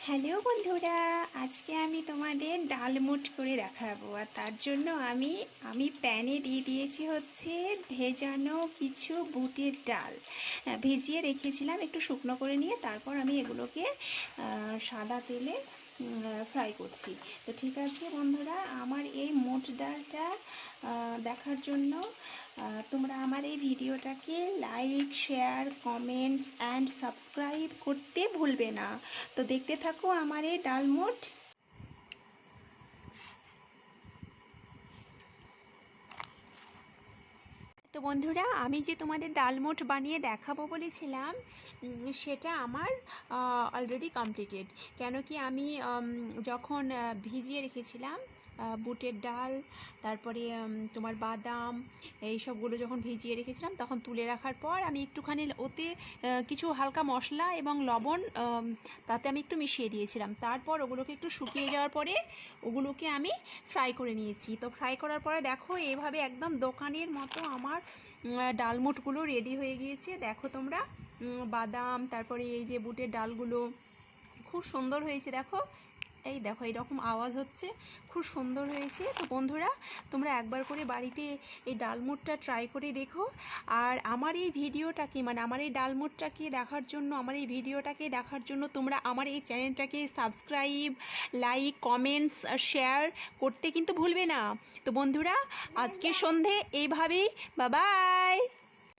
Hello বন্ধুরা, আজকে আমি তোমাদের ডালমুট করে দেখাবো। আর তার জন্য আমি প্যানে দিয়ে দিয়েছি হচ্ছে ভেজানো কিছু বুটের ডাল। ভিজিয়ে রেখেছিলাম একটু শুকনো করে নিয়ে, তারপর আমি এগুলোকে সাদা তেলে ফ্রাই করছি। তো ঠিক আছে বন্ধুরা, আমার এই মুট ডালটা দেখার জন্য তোমরা আমার এই ভিডিওটাকে like, share, comments and subscribe করতে ভুলবে না। তো দেখতে থাকো আমার এই ডালমুট। তো বন্ধুরা, আমি যে তোমাদের ডালমুট বানিয়ে দেখাবো বলেছিলাম, সেটা আমার অলরেডি কমপ্লিটেড। কেন কি আমি যখন ভিজিয়ে রেখেছিলাম বুটের ডাল, তারপরে তোমার বাদাম, এইসবগুলো যখন ভিজিয়ে রেখেছিলাম তখন তুলে রাখার পর আমি একটুখানি ওতে কিছু হালকা মশলা এবং লবণ তাতে আমি একটু মিশিয়ে দিয়েছিলাম। তারপর ওগুলোকে একটু শুকিয়ে যাওয়ার পরে ওগুলোকে আমি ফ্রাই করে নিয়েছি। তো ফ্রাই করার পরে দেখো এইভাবে একদম দোকানের মতো আমার ডালমুটগুলো রেডি হয়ে গিয়েছে। দেখো তোমরা, বাদাম, তারপরে এই যে বুটের ডালগুলো খুব সুন্দর হয়েছে। দেখো, এই দেখো এইরকম আওয়াজ হচ্ছে, খুব সুন্দর হয়েছে। তো বন্ধুরা, তোমরা একবার করে বাড়িতে এই ডালমুটটা ট্রাই করে দেখো। আর আমার এই ভিডিওটাকে, মানে আমার এই ডালমুটটাকে দেখার জন্য, আমার এই ভিডিওটাকে দেখার জন্য তোমরা আমার এই চ্যানেলটাকে সাবস্ক্রাইব, লাইক, কমেন্টস, শেয়ার করতে কিন্তু ভুলবে না। তো বন্ধুরা, আজকে সন্ধে এইভাবেই, বাই বাই।